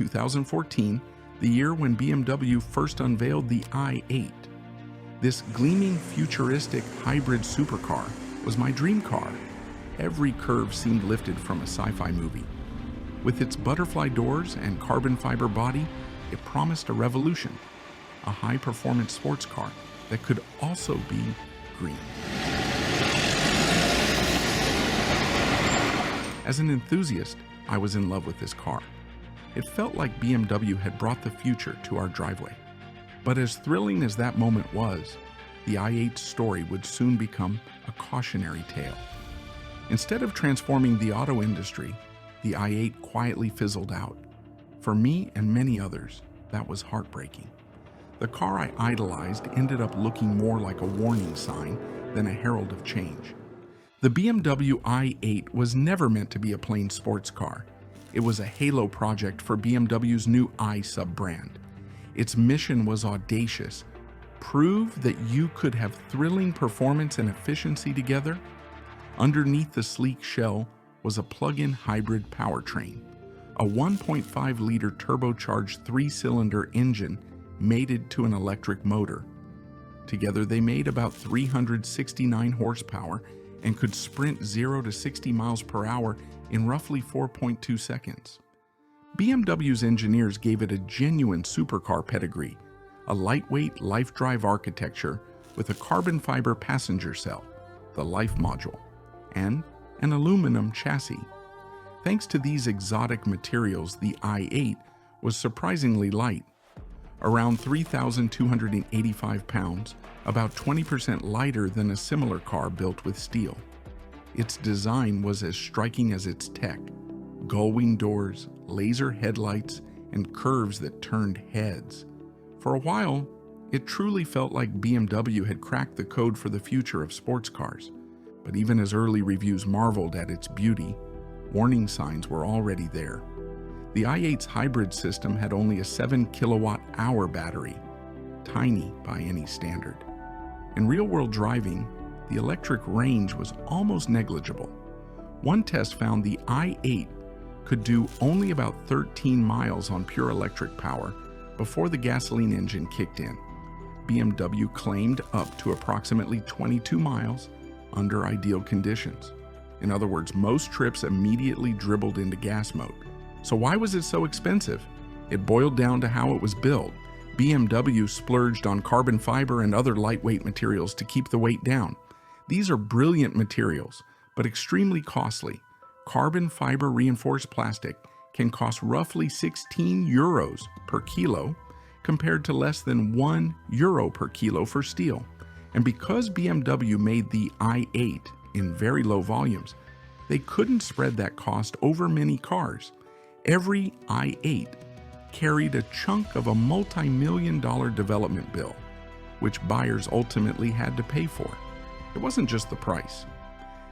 2014, the year when BMW first unveiled the i8. This gleaming futuristic hybrid supercar was my dream car. Every curve seemed lifted from a sci-fi movie. With its butterfly doors and carbon fiber body, it promised a revolution, a high-performance sports car that could also be green. As an enthusiast, I was in love with this car. It felt like BMW had brought the future to our driveway. But as thrilling as that moment was, the i8's story would soon become a cautionary tale. Instead of transforming the auto industry, the i8 quietly fizzled out. For me and many others, that was heartbreaking. The car I idolized ended up looking more like a warning sign than a herald of change. The BMW i8 was never meant to be a plain sports car. It was a halo project for BMW's new i sub-brand. Its mission was audacious. Prove that you could have thrilling performance and efficiency together. Underneath the sleek shell was a plug-in hybrid powertrain, a 1.5-liter turbocharged 3-cylinder engine mated to an electric motor. Together they made about 369 horsepower and could sprint 0 to 60 miles per hour in roughly 4.2 seconds. BMW's engineers gave it a genuine supercar pedigree, a lightweight life-drive architecture with a carbon fiber passenger cell, the Life Module, and an aluminum chassis. Thanks to these exotic materials, the i8 was surprisingly light, around 3,285 pounds, about 20% lighter than a similar car built with steel. Its design was as striking as its tech: gull-wing doors, laser headlights, and curves that turned heads. For a while, it truly felt like BMW had cracked the code for the future of sports cars. But even as early reviews marveled at its beauty, warning signs were already there. The i8's hybrid system had only a 7 kilowatt-hour battery, tiny by any standard. In real-world driving, the electric range was almost negligible. One test found the i8 could do only about 13 miles on pure electric power before the gasoline engine kicked in. BMW claimed up to approximately 22 miles under ideal conditions. In other words, most trips immediately dribbled into gas mode. So why was it so expensive? It boiled down to how it was built. BMW splurged on carbon fiber and other lightweight materials to keep the weight down. These are brilliant materials, but extremely costly. Carbon fiber reinforced plastic can cost roughly 16 euros per kilo, compared to less than €1 per kilo for steel. And because BMW made the i8 in very low volumes, they couldn't spread that cost over many cars. Every i8 carried a chunk of a multi-million-dollar development bill, which buyers ultimately had to pay for. It wasn't just the price.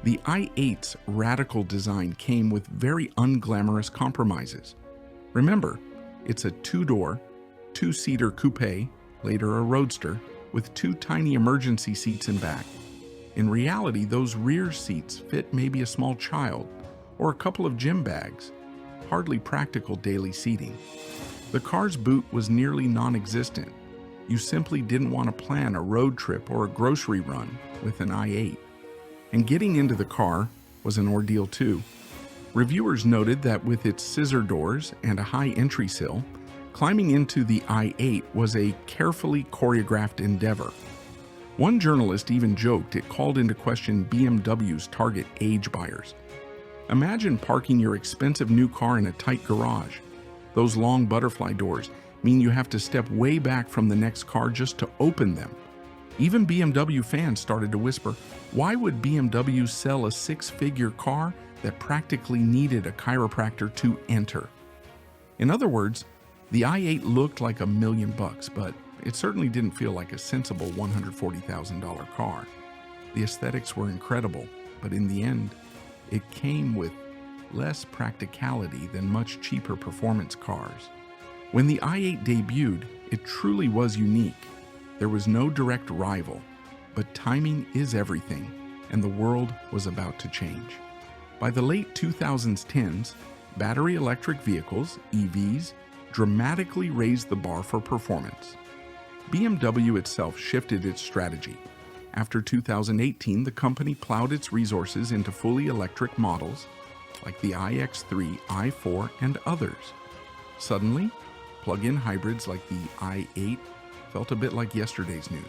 The i8's radical design came with very unglamorous compromises. Remember, it's a two-door, two-seater coupe, later a roadster, with two tiny emergency seats in back. In reality, those rear seats fit maybe a small child or a couple of gym bags, hardly practical daily seating. The car's boot was nearly non-existent. You simply didn't want to plan a road trip or a grocery run with an i8. And getting into the car was an ordeal too. Reviewers noted that with its scissor doors and a high entry sill, climbing into the i8 was a carefully choreographed endeavor. One journalist even joked it called into question BMW's target age buyers. Imagine parking your expensive new car in a tight garage. Those long butterfly doors mean you have to step way back from the next car just to open them. Even BMW fans started to whisper, why would BMW sell a six-figure car that practically needed a chiropractor to enter? In other words, the i8 looked like $1 million, but it certainly didn't feel like a sensible $140,000 car. The aesthetics were incredible, but in the end, it came with less practicality than much cheaper performance cars. When the i8 debuted, it truly was unique. There was no direct rival, but timing is everything, and the world was about to change. By the late 2010s, battery electric vehicles, EVs, dramatically raised the bar for performance. BMW itself shifted its strategy. After 2018, the company plowed its resources into fully electric models like the iX3, i4, and others. Suddenly, plug-in hybrids like the i8 felt a bit like yesterday's news.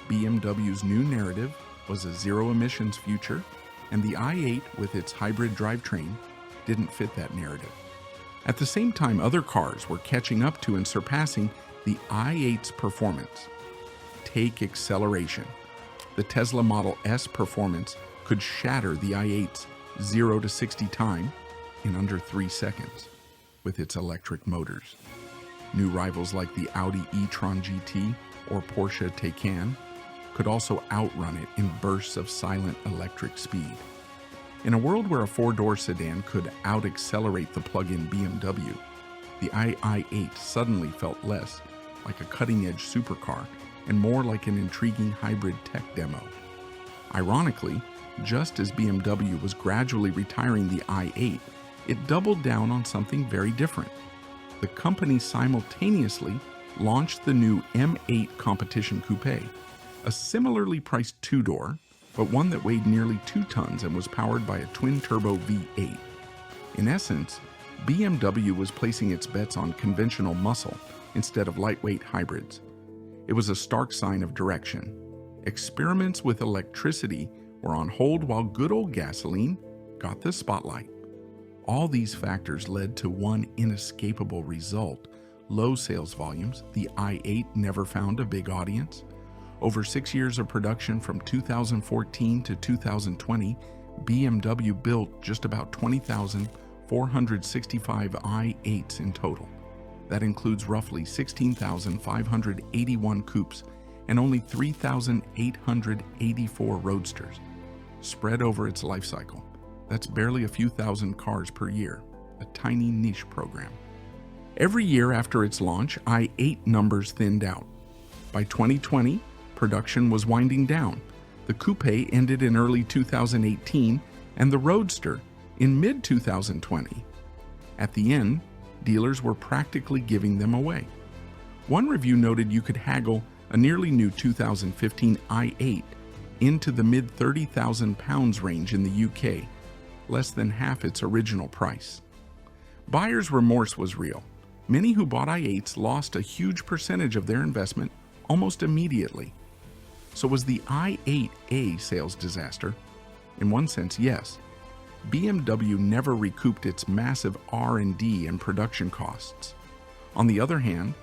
BMW's new narrative was a zero-emissions future, and the i8 with its hybrid drivetrain didn't fit that narrative. At the same time, other cars were catching up to and surpassing the i8's performance. Take acceleration. The Tesla Model S performance could shatter the i8's 0 to 60 time in under 3 seconds with its electric motors. New rivals like the Audi e-tron GT or Porsche Taycan could also outrun it in bursts of silent electric speed. In a world where a four-door sedan could out-accelerate the plug-in BMW, the i8 suddenly felt less like a cutting-edge supercar and more like an intriguing hybrid tech demo. Ironically, just as BMW was gradually retiring the i8, it doubled down on something very different. The company simultaneously launched the new M8 Competition Coupe, a similarly priced two-door, but one that weighed nearly 2 tons and was powered by a twin-turbo V8. In essence, BMW was placing its bets on conventional muscle instead of lightweight hybrids. It was a stark sign of direction. Experiments with electricity were on hold while good old gasoline got the spotlight. All these factors led to one inescapable result: low sales volumes. The i8 never found a big audience. Over 6 years of production from 2014 to 2020, BMW built just about 20,465 i8s in total. That includes roughly 16,581 coupes and only 3,884 roadsters. Spread over its life cycle, that's barely a few thousand cars per year, a tiny niche program. Every year after its launch, i8 numbers thinned out. By 2020, production was winding down. The coupe ended in early 2018 and the roadster in mid-2020. At the end, dealers were practically giving them away. One review noted you could haggle a nearly new 2015 i8 into the mid-£30,000 range in the UK, less than half its original price. Buyer's remorse was real. Many who bought i8s lost a huge percentage of their investment almost immediately. So was the i8 a sales disaster? In one sense, yes. BMW never recouped its massive R&D and production costs. On the other hand,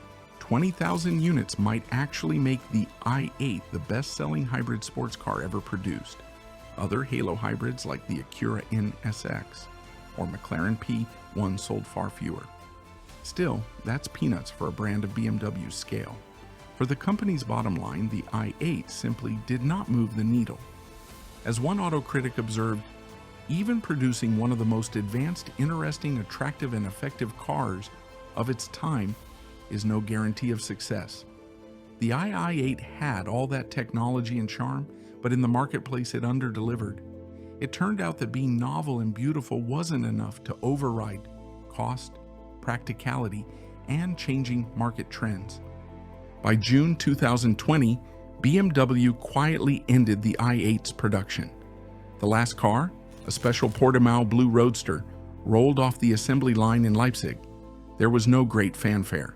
20,000 units might actually make the i8 the best-selling hybrid sports car ever produced. Other halo hybrids like the Acura NSX or McLaren P1 sold far fewer. Still, that's peanuts for a brand of BMW's scale. For the company's bottom line, the i8 simply did not move the needle. As one auto critic observed, even producing one of the most advanced, interesting, attractive, and effective cars of its time is no guarantee of success. The i8 had all that technology and charm, but in the marketplace it underdelivered. It turned out that being novel and beautiful wasn't enough to override cost, practicality, and changing market trends. By June 2020, BMW quietly ended the i8's production. The last car, a special Portimao Blue Roadster, rolled off the assembly line in Leipzig. There was no great fanfare.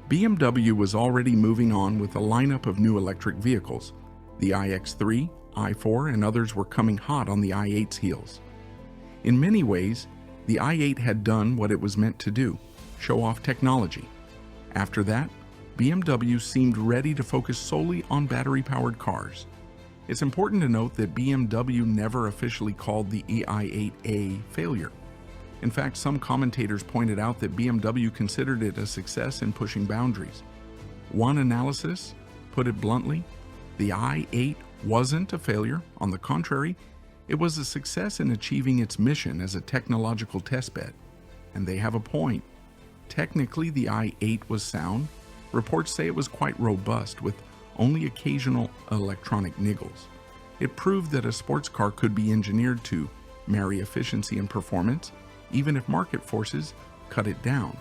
BMW was already moving on with a lineup of new electric vehicles. The iX3, i4, and others were coming hot on the i8's heels. In many ways, the i8 had done what it was meant to do: show off technology. After that, BMW seemed ready to focus solely on battery-powered cars. It's important to note that BMW never officially called the i8 a failure. In fact, some commentators pointed out that BMW considered it a success in pushing boundaries. One analysis put it bluntly: the i8 wasn't a failure. On the contrary, it was a success in achieving its mission as a technological testbed. And they have a point. Technically, the i8 was sound. Reports say it was quite robust, with only occasional electronic niggles. It proved that a sports car could be engineered to marry efficiency and performance, even if market forces cut it down.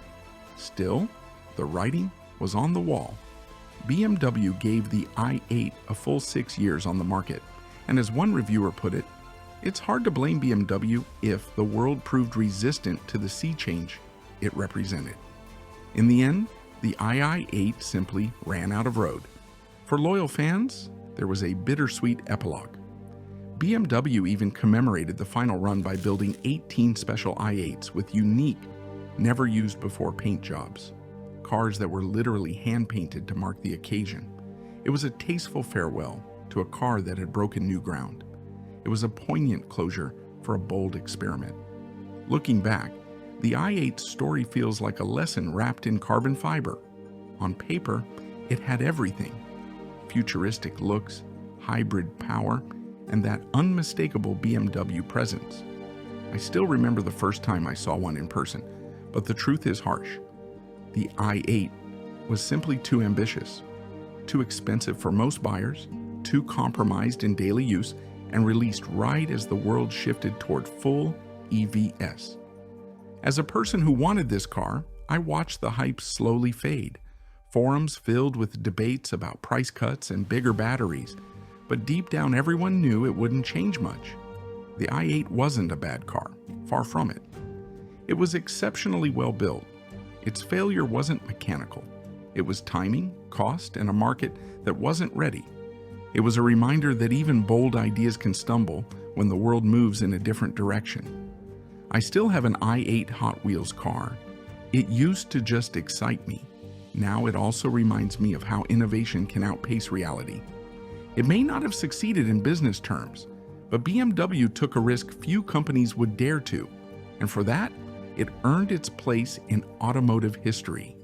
Still, The writing was on the wall. BMW gave the i8 a full 6 years on the market, and as one reviewer put it, it's hard to blame BMW if the world proved resistant to the sea change it represented. In the end, the i8 simply ran out of road. For loyal fans, there was a bittersweet epilogue. BMW even commemorated the final run by building 18 special i8s with unique, never-used-before paint jobs, cars that were literally hand-painted to mark the occasion. It was a tasteful farewell to a car that had broken new ground. It was a poignant closure for a bold experiment. Looking back, the i8's story feels like a lesson wrapped in carbon fiber. On paper, it had everything: futuristic looks, hybrid power, and that unmistakable BMW presence. I still remember the first time I saw one in person, but the truth is harsh. The i8 was simply too ambitious, too expensive for most buyers, too compromised in daily use, and released right as the world shifted toward full EVs. As a person who wanted this car, I watched the hype slowly fade. Forums filled with debates about price cuts and bigger batteries, but deep down everyone knew it wouldn't change much. The i8 wasn't a bad car, far from it. It was exceptionally well built. Its failure wasn't mechanical. It was timing, cost, and a market that wasn't ready. It was a reminder that even bold ideas can stumble when the world moves in a different direction. I still have an i8 Hot Wheels car. It used to just excite me. Now it also reminds me of how innovation can outpace reality. It may not have succeeded in business terms, but BMW took a risk few companies would dare to, and for that, it earned its place in automotive history.